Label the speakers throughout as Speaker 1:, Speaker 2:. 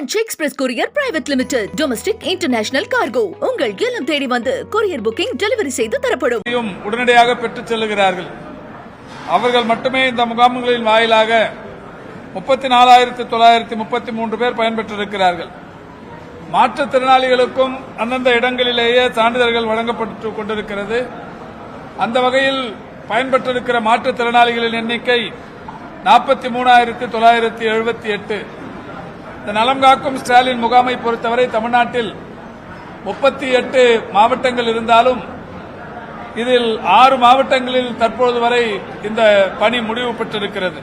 Speaker 1: Ranch Express Courier Private Limited. Domestic International Cargo. உங்கள் இல்லம் தேடி வந்து courier booking delivery செய்து தரப்படும்.
Speaker 2: உடனடியாக பெற்றுச் செல்கிறார்கள். அவர்கள் மட்டுமே இந்த முகாம்களின் வாயிலாக 34,933 பேர் பயன்பெற்றிருக்கிறார்கள். மாற்றுத்திறனாளிகளுக்கும் அந்தந்த இடங்களிலேயே சான்றிதழ்கள் வழங்கப்பட்டு கொண்டிருக்கிறது. அந்த வகையில் பயன்பெற்றிருக்கிற மாற்றுத்திறனாளிகளின் எண்ணிக்கை 43,978. இந்த நலம் காக்கும் ஸ்டாலின் முகாமை பொறுத்தவரை தமிழ்நாட்டில் 38 மாவட்டங்கள் இருந்தாலும் இதில் 6 மாவட்டங்களில் தற்போது வரை இந்த பணி முடிவு பெற்றிருக்கிறது.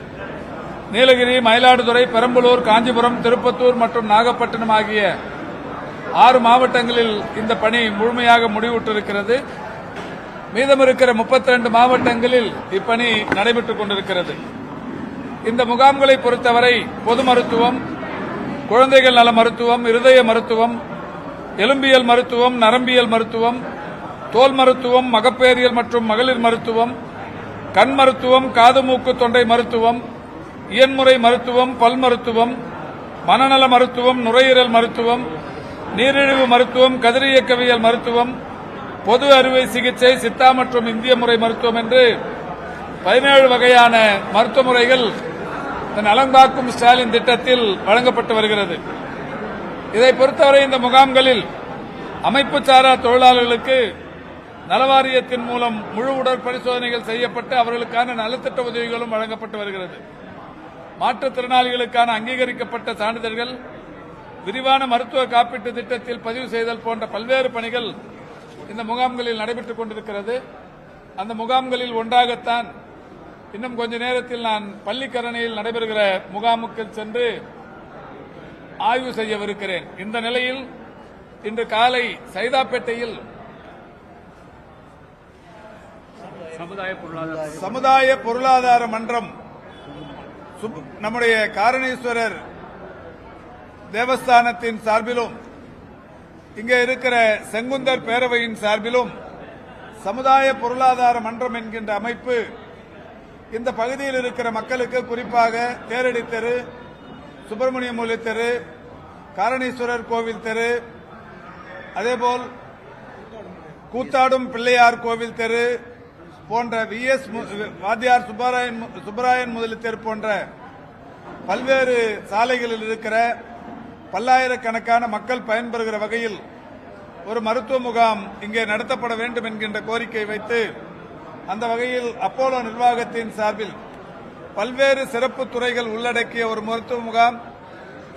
Speaker 2: நீலகிரி, மயிலாடுதுறை, பெரம்பலூர், காஞ்சிபுரம், திருப்பத்தூர் மற்றும் நாகப்பட்டினம் ஆகிய 6 மாவட்டங்களில் இந்த பணி முழுமையாக முடிவுற்றிருக்கிறது. மீதமிருக்கிற 32 மாவட்டங்களில் இப்பணி நடைபெற்றுக் கொண்டிருக்கிறது. இந்த முகாம்களை பொறுத்தவரை பொது மருத்துவம், குழந்தைகள் நல மருத்துவம், இருதய மருத்துவம், எலும்பியல் மருத்துவம், நரம்பியல் மருத்துவம், தோல் மருத்துவம், மகப்பேறியல் மற்றும் மகளிர் மருத்துவம், கண் மருத்துவம், காது மூக்கு தொண்டை மருத்துவம், இயன்முறை மருத்துவம், பல் மருத்துவம், மனநல மருத்துவம், நுரையீரல் மருத்துவம், நீரிழிவு மருத்துவம், கதிரியக்கவியல் மருத்துவம், பொது அறுவை சிகிச்சை, சித்தா மற்றும் இந்திய முறை மருத்துவம் என்று 17 வகையான மருத்துவ முறைகள் நலம் காக்கும் ஸ்டாலின் திட்டத்தில் வழங்கப்பட்டு வருகிறது. இதை பொறுத்தவரை இந்த முகாம்களில் அமைப்பு சாரா தொழிலாளர்களுக்கு நலவாரியத்தின் மூலம் முழு உடற்பரிசோதனைகள் செய்யப்பட்டு அவர்களுக்கான நலத்திட்ட உதவிகளும் வழங்கப்பட்டு வருகிறது. மாற்றுத்திறனாளிகளுக்கான அங்கீகரிக்கப்பட்ட சான்றிதழ்கள், விரிவான மருத்துவ காப்பீட்டு திட்டத்தில் பதிவு செய்தல் போன்ற பல்வேறு பணிகள் இந்த முகாம்களில் நடைபெற்றுக் கொண்டிருக்கிறது. அந்த முகாம்களில் ஒன்றாகத்தான் இன்னும் கொஞ்ச நேரத்தில் நான் பள்ளிக்கரணையில் நடைபெறுகிற முகாமுக்கு சென்று ஆய்வு செய்யவிருக்கிறேன். இந்த நிலையில் இன்று காலை சைதாப்பேட்டையில் சமுதாய பொருளாதார மன்றம் நம்முடைய காரணீஸ்வரர் தேவஸ்தானத்தின் சார்பிலும் இங்கே இருக்கிற செங்குந்தர் பேரவையின் சார்பிலும் சமுதாய பொருளாதார மன்றம் என்கின்ற அமைப்பு இந்த பகுதியில் இருக்கிற மக்களுக்கு, குறிப்பாக தேரடி தெரு, சுப்பிரமணியமூர்த்தி தெரு, காரணீஸ்வரர் கோவில் தெரு, அதேபோல் கூத்தாடும் பிள்ளையார் கோவில் தெரு போன்ற VS வாத்தியார் சுப்பராயன் முதலி தெரு போன்ற பல்வேறு சாலைகளில் இருக்கிற பல்லாயிரக்கணக்கான மக்கள் பயன்பெறுகிற வகையில் ஒரு மருத்துவ முகாம் இங்கே நடத்தப்பட வேண்டும் என்கின்ற கோரிக்கை வைத்து அந்த வகையில் அப்போலோ நிர்வாகத்தின் சார்பில் பல்வேறு சிறப்பு துறைகள் உள்ளடக்கிய ஒரு மருத்துவ முகாம்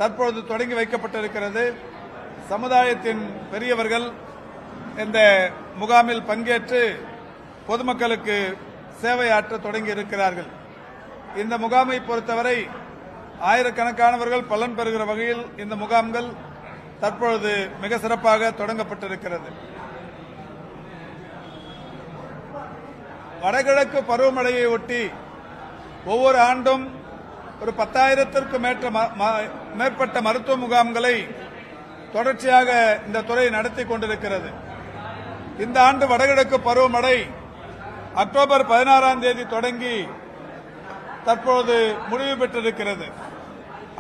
Speaker 2: தற்பொழுது தொடங்கி வைக்கப்பட்டிருக்கிறது. சமுதாயத்தின் பெரியவர்கள் இந்த முகாமில் பங்கேற்று பொதுமக்களுக்கு சேவையாற்ற தொடங்கி இருக்கிறார்கள். இந்த முகாமை பொறுத்தவரை ஆயிரக்கணக்கானவர்கள் பலன் பெறுகிற வகையில் இந்த முகாம்கள் தற்பொழுது மிக சிறப்பாக தொடங்கப்பட்டிருக்கிறது. வடகிழக்கு பருவமழையை ஒட்டி ஒவ்வொரு ஆண்டும் ஒரு 10,000த்திற்கும் மேற்பட்ட மருத்துவ முகாம்களை தொடர்ச்சியாக இந்த துறை நடத்தி கொண்டிருக்கிறது. இந்த ஆண்டு வடகிழக்கு பருவமழை அக்டோபர் 16ஆம் தேதி தொடங்கி தற்போது முடிவு பெற்றிருக்கிறது.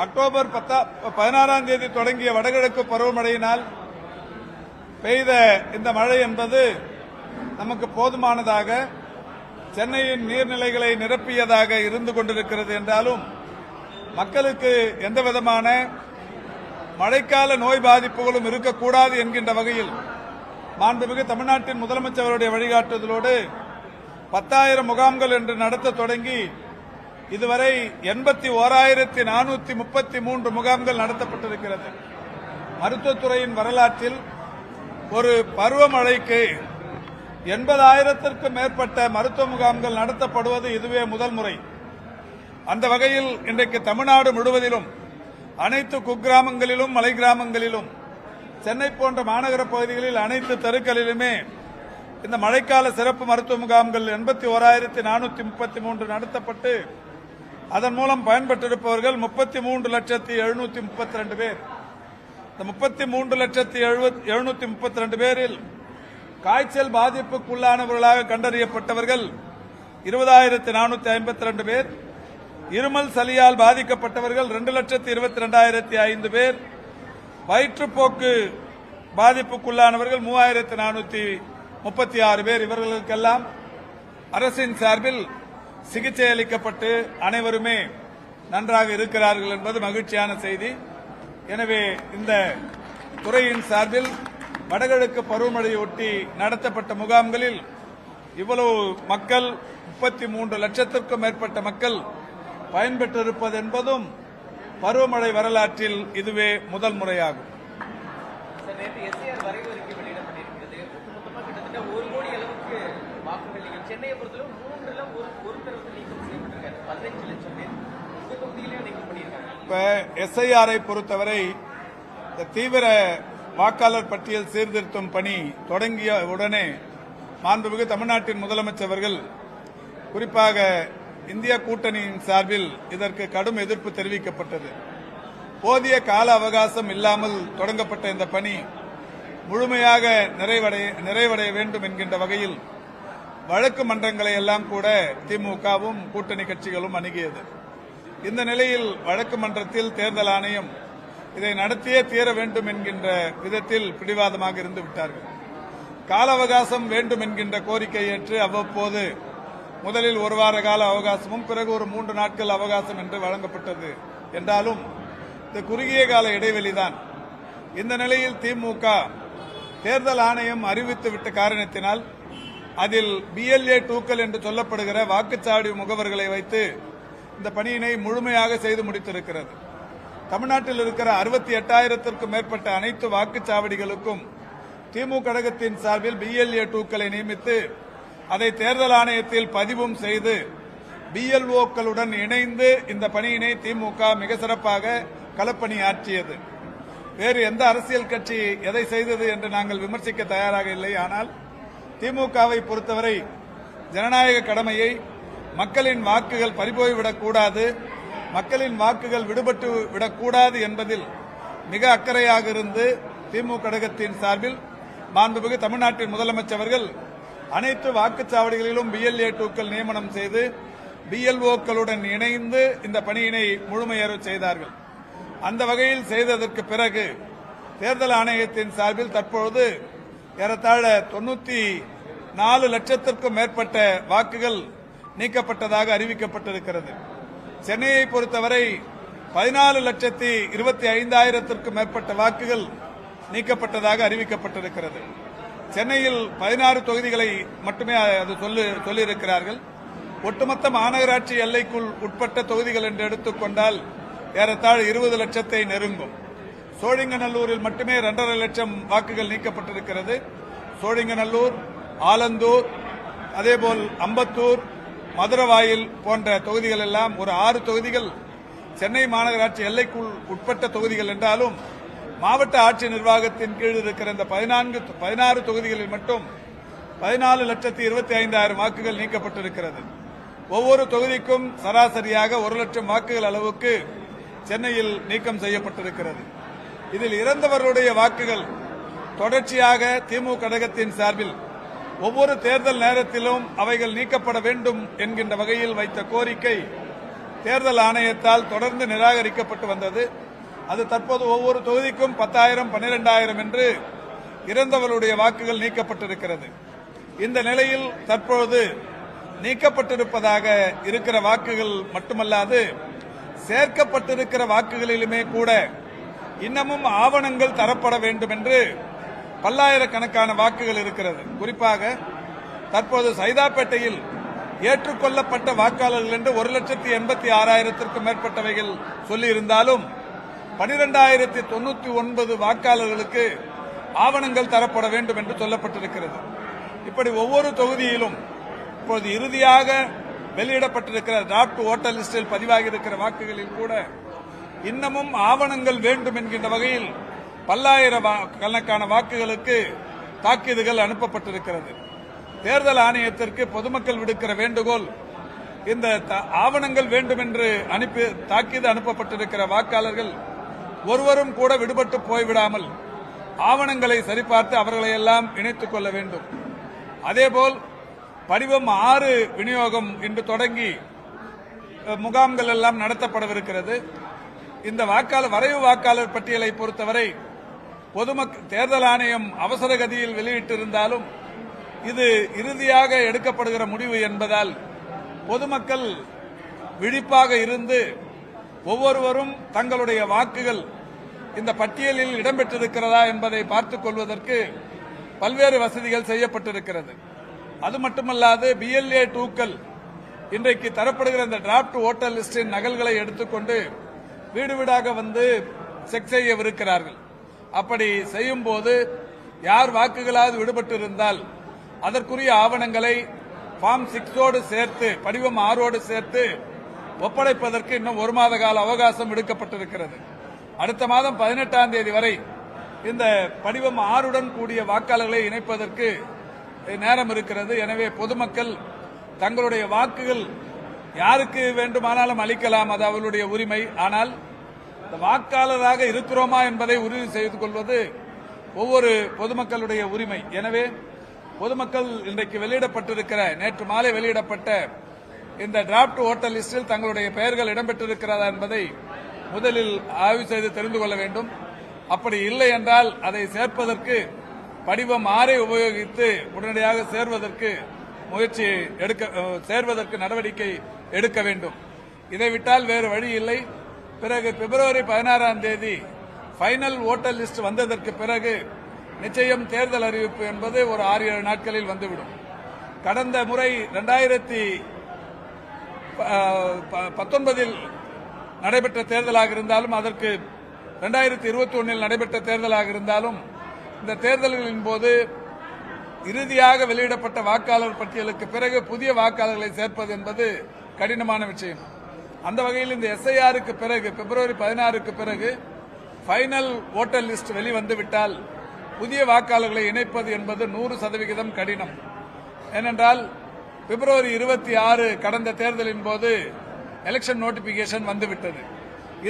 Speaker 2: அக்டோபர் 16ஆம் தேதி தொடங்கிய வடகிழக்கு பருவமழையினால் பெய்த இந்த மழை என்பது நமக்கு போதுமானதாக, சென்னையின் நீர்நிலைகளை நிரப்பியதாக இருந்து கொண்டிருக்கிறது என்றாலும் மக்களுக்கு எந்தவிதமான மழைக்கால நோய் பாதிப்புகளும் இருக்கக்கூடாது என்கின்ற வகையில் மாண்புமிகு தமிழ்நாட்டின் முதலமைச்சருடைய வழிகாட்டுதலோடு 10,000 முகாம்கள் என்று நடத்த தொடங்கி இதுவரை 81,433 முகாம்கள் நடத்தப்பட்டிருக்கிறது. மருத்துவத்துறையின் வரலாற்றில் ஒரு பருவமழைக்கு 80,000த்திற்கும் மேற்பட்ட மருத்துவ முகாம்கள் நடத்தப்படுவது இதுவே முதல் முறை. அந்த வகையில் இன்றைக்கு தமிழ்நாடு முழுவதிலும் அனைத்து குக்கிராமங்களிலும், மலை கிராமங்களிலும், சென்னை போன்ற மாநகர பகுதிகளில் அனைத்து தெருக்களிலுமே இந்த மழைக்கால சிறப்பு மருத்துவ முகாம்கள் 81,433 நடத்தப்பட்டு அதன் மூலம் பயன்பெற்றிருப்பவர்கள் 33,732 பேர். இந்த 33,732 பேரில் காய்ச்சல் பாதிப்புக்குள்ளானவர்களாக கண்டறியப்பட்டவர்கள் 20,452 பேர், இருமல் சளியால் பாதிக்கப்பட்டவர்கள் 2,22,005 பேர், வயிற்றுப்போக்கு பாதிப்புக்குள்ளானவர்கள் 3436 பேர். இவர்களுக்கெல்லாம் அரசின் சார்பில் சிகிச்சை அளிக்கப்பட்டு அனைவருமே நன்றாக இருக்கிறார்கள் என்பது மகிழ்ச்சியான செய்தி. எனவே இந்த துறையின் சார்பில் வடகிழக்கு பருவமழையொட்டி நடத்தப்பட்ட முகாம்களில் இவ்வளவு மக்கள் 33 லட்சத்திற்கும் மேற்பட்ட மக்கள் பயன்பெற்றிருப்பது என்பதும் பருவமழை வரலாற்றில் இதுவே முதல் முறையாகும். இப்ப எஸ்ஐஆரை பொறுத்தவரை இந்த தீவிர வாக்காளர் பட்டியல் சீர்திருத்தும் பணி தொடங்கிய உடனே மாண்புமிகு தமிழ்நாட்டின் முதலமைச்சர்கள் குறிப்பாக இந்திய கூட்டணியின் சார்பில் இதற்கு கடும் எதிர்ப்பு தெரிவிக்கப்பட்டது. போதிய கால அவகாசம் இல்லாமல் தொடங்கப்பட்ட இந்த பணி முழுமையாக நிறைவடைய வேண்டும் என்கின்ற வகையில் வழக்கு மன்றங்களை எல்லாம் கூட திமுகவும் கூட்டணி கட்சிகளும் அணுகியது. இந்த நிலையில் வழக்கு மன்றத்தில் தேர்தல் ஆணையம் இதை நடத்தியே தீர வேண்டும் என்கின்ற விதத்தில் பிடிவாதமாக இருந்து விட்டார்கள். கால அவகாசம் வேண்டும் என்கின்ற கோரிக்கை ஏற்று அவ்வப்போது முதலில் ஒரு வார கால அவகாசமும் பிறகு ஒரு 3 நாட்கள் அவகாசம் என்று வழங்கப்பட்டது. என்றாலும் இந்த குறுகிய கால இடைவெளிதான். இந்த நிலையில் திமுக தேர்தல் ஆணையம் அறிவித்துவிட்ட காரணத்தினால் அதில் BLA 2க்கள் என்று சொல்லப்படுகிற வாக்குச்சாவடி முகவர்களை வைத்து இந்த பணியினை முழுமையாக செய்து முடித்திருக்கிறது. தமிழ்நாட்டில் இருக்கிற 68,000த்திற்கும் மேற்பட்ட அனைத்து வாக்குச்சாவடிகளுக்கும் திமுக கழகத்தின் சார்பில் BLA 2க்களை நியமித்து அதை தேர்தல் ஆணையத்தில் பதிவும் செய்து BLOக்களுடன் இணைந்து இந்த பணியினை திமுக மிக சிறப்பாக களப்பணி ஆற்றியது. வேறு எந்த அரசியல் கட்சி எதை செய்தது என்று நாங்கள் விமர்சிக்க தயாராக இல்லை. ஆனால் திமுகவை பொறுத்தவரை ஜனநாயக கடமையை மக்களின் வாக்குகள் பறிபோய்விடக்கூடாது, மக்களின் வாக்குகள் விடுபட்டு விடக்கூடாது என்பதில் மிக அக்கறையாக இருந்து திமுக கழகத்தின் சார்பில் மாண்புமிகு தமிழ்நாட்டின் முதலமைச்சர்கள் அனைத்து வாக்குச்சாவடிகளிலும் BLA 2க்கள் நியமனம் செய்து BLOக்களுடன் இணைந்து இந்த பணியினை முழுமையேற செய்தார்கள். அந்த வகையில் செய்ததற்கு பிறகு தேர்தல் ஆணையத்தின் சார்பில் தற்பொழுது ஏறத்தாழ 94 லட்சத்திற்கும் மேற்பட்ட வாக்குகள் நீக்கப்பட்டதாக அறிவிக்கப்பட்டிருக்கிறது. சென்னையை பொறுத்தவரை 14,25,000த்திற்கும் மேற்பட்ட வாக்குகள் நீக்கப்பட்டதாக அறிவிக்கப்பட்டிருக்கிறது. சென்னையில் 16 தொகுதிகளை மட்டுமே அது சொல்லியிருக்கிறார்கள். ஒட்டுமொத்த மாநகராட்சி எல்லைக்குள் உட்பட்ட தொகுதிகள் என்று எடுத்துக்கொண்டால் ஏறத்தாழ 20 லட்சத்தை நெருங்கும். சோழிங்கநல்லூரில் மட்டுமே 2.5 லட்சம் வாக்குகள் நீக்கப்பட்டிருக்கிறது. சோழிங்கநல்லூர், ஆலந்தூர், அதேபோல் அம்பத்தூர், மதுரவாயில் போன்ற தொகுதிகள் எல்லாம் ஒரு 6 தொகுதிகள் சென்னை மாநகராட்சி எல்லைக்குள் உட்பட்ட தொகுதிகள் என்றாலும் மாவட்ட ஆட்சி நிர்வாகத்தின் கீழ் இருக்கிற இந்த 16 தொகுதிகளில் மட்டும் 14,25,000 வாக்குகள் நீக்கப்பட்டிருக்கிறது. ஒவ்வொரு தொகுதிக்கும் சராசரியாக 1 லட்சம் வாக்குகள் அளவுக்கு சென்னையில் நீக்கம் செய்யப்பட்டிருக்கிறது. இதில் இறந்தவர்களுடைய வாக்குகள் தொடர்ச்சியாக திமுக கழகத்தின் சார்பில் ஒவ்வொரு தேர்தல் நேரத்திலும் அவைகள் நீக்கப்பட வேண்டும் என்கின்ற வகையில் வைத்த கோரிக்கை தேர்தல் ஆணையத்தால் தொடர்ந்து நிராகரிக்கப்பட்டு வந்தது. அது தற்போது ஒவ்வொரு தொகுதிக்கும் 10,000, 12,000 என்று இறந்தவர்களுடைய வாக்குகள் நீக்கப்பட்டிருக்கிறது. இந்த நிலையில் தற்போது நீக்கப்பட்டிருப்பதாக இருக்கிற வாக்குகள் மட்டுமல்லாது சேர்க்கப்பட்டிருக்கிற வாக்குகளிலுமே கூட இன்னமும் ஆவணங்கள் தரப்பட வேண்டும் என்று பல்லாயிரக்கணக்கான வாக்குகள் இருக்கிறது. குறிப்பாக தற்போது சைதாப்பேட்டையில் ஏற்றுக்கொள்ளப்பட்ட வாக்காளர்கள் என்று 1,86,000த்திற்கும் மேற்பட்டவைகள் சொல்லியிருந்தாலும் 12,099 வாக்காளர்களுக்கு ஆவணங்கள் தரப்பட வேண்டும் என்று சொல்லப்பட்டிருக்கிறது. இப்படி ஒவ்வொரு தொகுதியிலும் இப்போது இறுதியாக வெளியிடப்பட்டிருக்கிற டிராப்ட் ஓட்டர் லிஸ்டில் பதிவாகி இருக்கிற வாக்குகளில் கூட இன்னமும் ஆவணங்கள் வேண்டும் என்கின்ற வகையில் பல்லாயிரக்கணக்கான வாக்குகளுக்கு தாக்கீதுகள் அனுப்பப்பட்டிருக்கிறது. தேர்தல் ஆணையத்திற்கு பொதுமக்கள் விடுக்கிற வேண்டுகோள், இந்த ஆவணங்கள் வேண்டும் என்று தாக்கீது அனுப்பப்பட்டிருக்கிற வாக்காளர்கள் ஒருவரும் கூட விடுபட்டு போய்விடாமல் ஆவணங்களை சரிபார்த்து அவர்களை எல்லாம் இணைத்துக் கொள்ள வேண்டும். அதேபோல் படிவம் 6 விநியோகம் இன்று தொடங்கி முகாம்கள் எல்லாம் நடத்தப்படவிருக்கிறது. இந்த வரைவு வாக்காளர் பட்டியலை பொறுத்தவரை தேர்தல் ஆணையம் அவசர கதியில் வெளியிட்டிருந்தாலும் இது இறுதியாக எடுக்கப்படுகிற முடிவு என்பதால் பொதுமக்கள் விழிப்பாக இருந்து ஒவ்வொருவரும் தங்களுடைய வாக்குகள் இந்த பட்டியலில் இடம்பெற்றிருக்கிறதா என்பதை பார்த்துக் கொள்வதற்கு பல்வேறு வசதிகள் செய்யப்பட்டிருக்கிறது. அது மட்டுமல்லாது BLA 2க்கள் இன்றைக்கு தரப்படுகிற இந்த டிராப்ட் ஓட்டர் லிஸ்டின் நகல்களை எடுத்துக்கொண்டு வீடு வீடாக வந்து செக் செய்யவிருக்கிறார்கள். அப்படி செய்யும் போது யார் வாக்குகளாவது விடுபட்டு இருந்தால் அதற்குரிய ஆவணங்களை ஃபார்ம் 6ஓடு சேர்த்து படிவம் 6ஓடு சேர்த்து ஒப்படைப்பதற்கு இன்னும் 1 மாத கால அவகாசம் விடுக்கப்பட்டிருக்கிறது. அடுத்த மாதம் 18ஆம் தேதி வரை இந்த படிவம் 6உடன் கூடிய வாக்காளர்களை இணைப்பதற்கு நேரம் இருக்கிறது. எனவே பொதுமக்கள் தங்களுடைய வாக்குகள் யாருக்கு வேண்டுமானாலும் அளிக்கலாம், அது அவர்களுடைய உரிமை. ஆனால் இந்த வாக்காளராக இருக்கிறோமா என்பதை உறுதி செய்து கொள்வது ஒவ்வொரு பொதுமக்களுடைய உரிமை. எனவே பொதுமக்கள் இன்றைக்கு வெளியிடப்பட்டிருக்கிற நேற்று மாலை வெளியிடப்பட்ட இந்த டிராப்ட் ஓட்டர் லிஸ்டில் தங்களுடைய பெயர்கள் இடம்பெற்றிருக்கிறதா என்பதை முதலில் ஆய்வு செய்து தெரிந்து கொள்ள வேண்டும். அப்படி இல்லை என்றால் அதை சேர்ப்பதற்கு படிவம் 6ஐ உபயோகித்து உடனடியாக சேர்வதற்கு நடவடிக்கை எடுக்க வேண்டும். இதை விட்டால் வேறு வழி இல்லை. பிறகு பிப்ரவரி 16ஆம் தேதி ஃபைனல் ஓட்டர் லிஸ்ட் வந்ததற்கு பிறகு நிச்சயம் தேர்தல் அறிவிப்பு என்பது ஒரு 6-7 நாட்களில் வந்துவிடும். கடந்த முறை 2019 நடைபெற்ற தேர்தலாக இருந்தாலும் அதற்கு 2021 நடைபெற்ற தேர்தலாக இருந்தாலும் இந்த தேர்தல்களின் போது இறுதியாக வெளியிடப்பட்ட வாக்காளர் பட்டியலுக்கு பிறகு புதிய வாக்காளர்களை சேர்ப்பது என்பது கடினமான விஷயம். அந்த வகையில் இந்த SIRக்கு பிறகு பிப்ரவரி 16க்கு பிறகு ஃபைனல் ஓட்டர் லிஸ்ட் வெளிவந்துவிட்டால் புதிய வாக்காளர்களை இணைப்பது என்பது 100% கடினம். ஏனென்றால் பிப்ரவரி 26 கடந்த தேர்தலின் போது எலெக்ஷன் நோட்டிபிகேஷன் வந்துவிட்டது.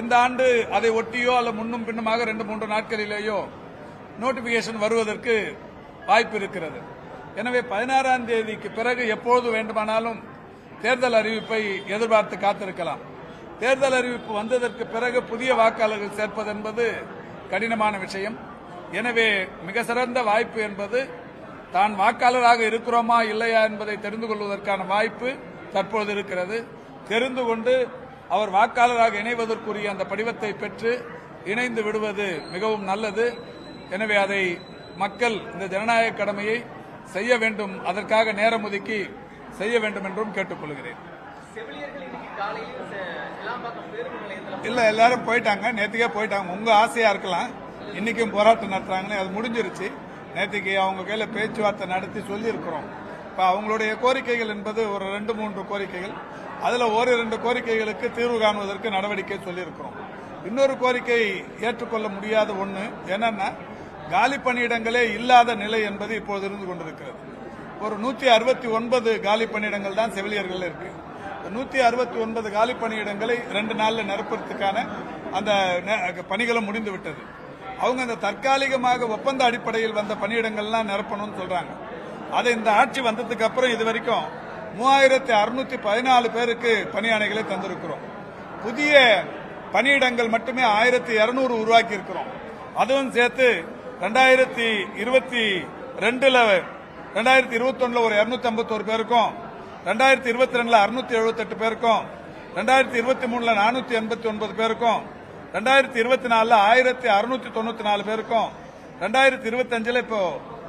Speaker 2: இந்த ஆண்டு அதை ஒட்டியோ அல்ல முன்னும் பின்னுமாக 2-3 நாட்களிலேயோ நோட்டிபிகேஷன் வருவதற்கு வாய்ப்பு இருக்கிறது. எனவே 16ஆம் தேதிக்கு பிறகு எப்போது வேண்டுமானாலும் தேர்தல் அறிவிப்பை எதிர்பார்த்து காத்திருக்கலாம். தேர்தல் அறிவிப்பு வந்ததற்கு பிறகு புதிய வாக்காளர்கள் சேர்ப்பது என்பது கடினமான விஷயம். எனவே மிக சிறந்த வாய்ப்பு என்பது தான் வாக்காளராக இருக்கிறோமா இல்லையா என்பதை தெரிந்து கொள்வதற்கான வாய்ப்பு தற்போது இருக்கிறது. தெரிந்து கொண்டு அவர் வாக்காளராக இணைவதற்குரிய அந்த படிவத்தை பெற்று இணைந்து விடுவது மிகவும் நல்லது. எனவே அதை மக்கள் இந்த ஜனநாயக கடமையை செய்ய வேண்டும், அதற்காக நேரம் ஒதுக்கி செய்ய வேண்டும் என்றும் கேட்டுக்கொள்கிறேன். இல்ல, எல்லாரும் போயிட்டாங்க, நேற்றுக்கே போயிட்டாங்க. உங்க ஆசையா இருக்கலாம், இன்னைக்கும் போராட்டம் நடத்துறாங்கன்னு அது முடிஞ்சிருச்சு. நேற்றுக்கு அவங்க கையில பேச்சுவார்த்தை நடத்தி சொல்லி இருக்கிறோம். இப்ப அவங்களுடைய கோரிக்கைகள் என்பது ஒரு 2-3 கோரிக்கைகள். அதுல 1-2 கோரிக்கைகளுக்கு தீர்வு காணுவதற்கு நடவடிக்கை சொல்லியிருக்கிறோம். இன்னொரு கோரிக்கை ஏற்றுக்கொள்ள முடியாத ஒண்ணு என்னன்னா, காலி பணியிடங்களே இல்லாத நிலை என்பது இப்போது இருந்து கொண்டிருக்கிறது. ஒரு 169 காலி பணியிடங்கள் தான் செவிலியர்கள் இருக்கு. 169 காலி பணியிடங்களை 2 நாள்ல நிரப்புறதுக்கான அந்த பணிகளும் முடிந்து விட்டது. அவங்க அந்த தற்காலிகமாக ஒப்பந்த அடிப்படையில் வந்த பணியிடங்கள்லாம் நிரப்பணும்னு சொல்றாங்க. அதை இந்த ஆட்சி வந்ததுக்கு அப்புறம் இதுவரைக்கும் 3614 பேருக்கு பணியாணைகளை தந்திருக்கிறோம். புதிய பணியிடங்கள் மட்டுமே 1200 உருவாக்கி இருக்கிறோம். அதுவும் சேர்த்து 2021 ஒரு 251 பேருக்கும், 2022 678 பேருக்கும், 2023 489 பேருக்கும், 2024 1694 பேருக்கும், 2025 இப்போ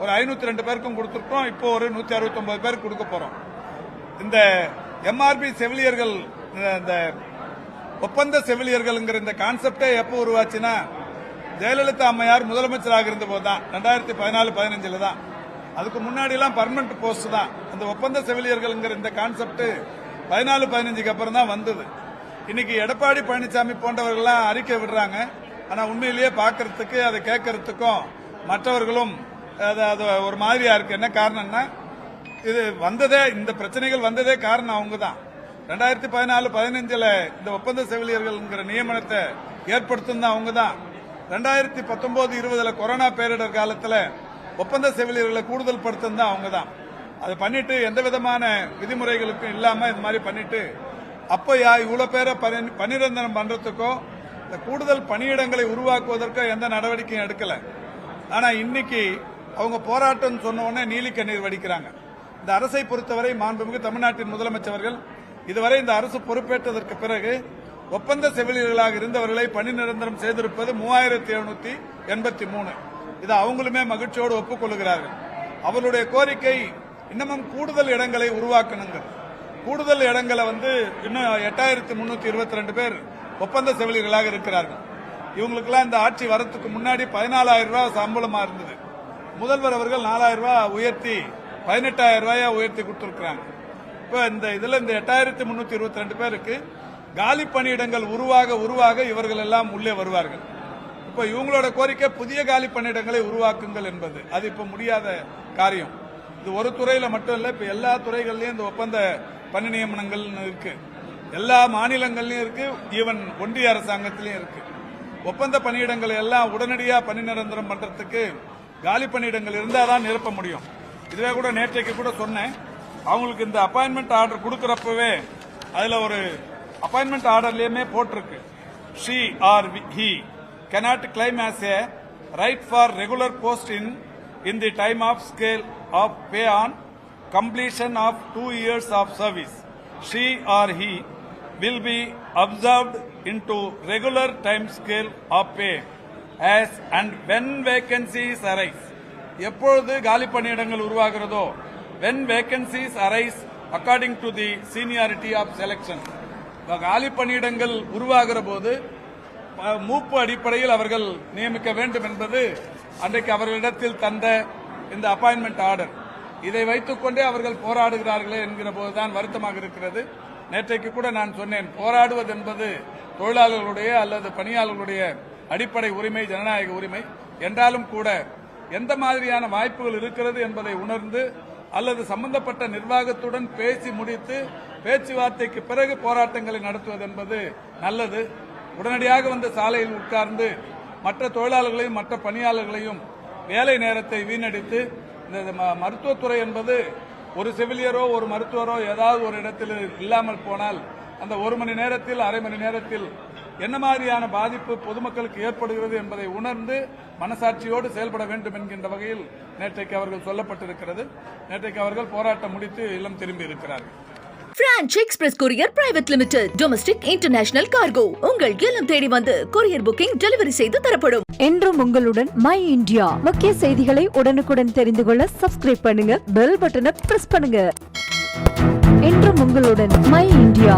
Speaker 2: ஒரு 502 பேருக்கும் கொடுத்திருக்கோம். இப்போ ஒரு 169 பேருக்கு கொடுக்க போறோம். இந்த MRB செவிலியர்கள், இந்த ஒப்பந்த செவிலியர்கள் இந்த கான்செப்டே எப்போ உருவாச்சுன்னா, ஜெயலலிதா அம்மையார் முதலமைச்சராக இருந்த போதுதான், 2014-15 தான். அதுக்கு முன்னாடி எல்லாம் பர்மனன்ட் போஸ்ட் தான். அந்த ஒப்பந்த செவிலியர்கள் இந்த கான்செப்ட் 14-15க்கு அப்புறம் தான் வந்தது. இன்னைக்கு எடப்பாடி பழனிசாமி போன்றவர்கள்லாம் அறிக்கை விடுறாங்க. ஆனா உண்மையிலேயே பாக்கிறதுக்கு அதை கேட்கறதுக்கும் மற்றவர்களும் அது ஒரு மாதிரியா இருக்கு. என்ன காரணம்னா, இது வந்ததே, இந்த பிரச்சனைகள் வந்ததே காரணம் அவங்க தான். 2014-15 இந்த ஒப்பந்த செவிலியர்கள் நியமனத்தை ஏற்படுத்தும் அவங்க தான். 2019-20 கொரோனா பேரிடர் காலத்தில் ஒப்பந்த செவிலியர்களை கூடுதல் படுத்தும் தான் அவங்க தான். அதை பண்ணிட்டு எந்த விதமான விதிமுறைகளுக்கும் இல்லாம இது மாதிரி பண்ணிட்டு அப்ப இவ்வளவு பேரை பணிரந்தனம் பண்றதுக்கோ இந்த கூடுதல் பணியிடங்களை உருவாக்குவதற்கோ எந்த நடவடிக்கையும் எடுக்கல. ஆனா இன்னைக்கு அவங்க போராட்டம் சொன்ன உடனே நீலி கண்ணீர் வடிக்கிறாங்க. இந்த அரசை பொறுத்தவரை மாண்புமிகு தமிழ்நாட்டின் முதலமைச்சர்கள் இதுவரை இந்த அரசு பொறுப்பேற்றதற்கு பிறகு ஒப்பந்த செவிலியர்களாக இருந்தவர்களை பணி நிரந்தரம் செய்திருப்பது 3783. இதை அவங்களுமே மகிழ்ச்சியோடு ஒப்புக்கொள்கிறார்கள். அவர்களுடைய கோரிக்கை இன்னமும் கூடுதல் இடங்களை உருவாக்கணுங்க. கூடுதல் இடங்களை இன்னும் 8322 பேர் ஒப்பந்த செவிலியர்களாக இருக்கிறார்கள். இவங்களுக்கெல்லாம் இந்த ஆட்சி வரத்துக்கு முன்னாடி 14,000 ரூபாய் சம்பளமா இருந்தது. முதல்வர் அவர்கள் 4,000 ரூபாய் உயர்த்தி 18,000 ரூபாயா உயர்த்தி கொடுத்திருக்கிறாங்க. இப்ப இந்த 8322 பேருக்கு காலி பணியிடங்கள் உருவாக இவர்கள் எல்லாம் உள்ளே வருவார்கள். இப்ப இவங்களோட கோரிக்கை புதிய காலி பணியிடங்களை உருவாக்குங்கள் என்பது. அது இப்ப முடியாத காரியம். இது ஒரு துறையில மட்டும் இல்ல, இப்ப எல்லா துறைகள்லயும் இந்த ஒப்பந்த பணி நியமனங்கள் இருக்கு. எல்லா மாநிலங்கள்லயும் இருக்கு, ஈவன் ஒன்றிய அரசாங்கத்திலயும் இருக்கு. ஒப்பந்த பணியிடங்களை எல்லாம் உடனடியா பணி நிரந்தரம் பண்றதுக்கு காலி பணியிடங்கள் இருந்தாதான் நிரப்ப முடியும். இதுவே கூட நேற்றைக்கு கூட சொன்னேன், அவங்களுக்கு இந்த அப்பாயின்மெண்ட் ஆர்டர் கொடுக்கறப்பவே அதுல ஒரு அப்பாயின்மெண்ட் ஆர்டர்லயுமே போட்டிருக்கு, she or he cannot claim as a right for regular post in the time of scale of pay on completion of 2 years of service. She or he will be observed into regular time scale of pay as and when vacancies arise. எப்பொழுது காலி பணியிடங்கள் உருவாகிறதோ, when vacancies arise according to the seniority of selection. காலி பணியிடங்கள் உருவாகிற போது மூப்பு அடிப்படையில் அவர்கள் நியமிக்க வேண்டும் என்பது அன்றைக்கு அவர்களிடத்தில் தந்த இந்த அப்பாயின்மெண்ட் ஆர்டர். இதை வைத்துக் கொண்டே அவர்கள் போராடுகிறார்களே என்கிற போதுதான் வருத்தமாக இருக்கிறது. நேற்றைக்கு கூட நான் சொன்னேன், போராடுவது என்பது தொழிலாளர்களுடைய அல்லது பணியாளர்களுடைய அடிப்படை உரிமை, ஜனநாயக உரிமை என்றாலும் கூட எந்த மாதிரியான வாய்ப்புகள் இருக்கிறது என்பதை உணர்ந்து அல்லது சம்பந்தப்பட்ட நிர்வாகத்துடன் பேசி முடித்து பேச்சுவார்த்தைக்கு பிறகு போராட்டங்களை நடத்துவது என்பது நல்லது. உடனடியாக சாலையில் உட்கார்ந்து மற்ற தொழிலாளர்களையும் மற்ற பணியாளர்களையும் வேலை நேரத்தை வீணடித்து இந்த மருத்துவத்துறை என்பது ஒரு செவிலியரோ ஒரு மருத்துவரோ ஏதாவது ஒரு இடத்தில் இல்லாமல் போனால் அந்த 1 மணி நேரத்தில் அரை மணி நேரத்தில் என்ன மாதிரியான பாதிப்பு பொதுமக்களுக்கு ஏற்படுகிறது என்பதை உணர்ந்து மனசாட்சியோடு செயல்பட வேண்டும் என்கின்ற வகையில் நேற்றைக்கு அவர்கள் சொல்லப்பட்டிருக்கிறது. நேற்றைக்கு அவர்கள் போராட்டம் முடித்து இல்லம் திரும்பி இருக்கிறார்கள்.
Speaker 1: Branch express courier private limited domestic international cargo உங்கள் இல்லம் தேடி வந்து கொரியர் புக்கிங் டெலிவரி செய்து தரப்படும்.
Speaker 3: என்றும் உங்களுடன் மை இந்தியா. முக்கிய செய்திகளை உடனுக்குடன் தெரிந்து கொள்ள சப்ஸ்கிரைப் பண்ணுங்க, பெல் பட்டனை பிரஸ் பண்ணுங்க. என்றும் உங்களுடன் மை இந்தியா.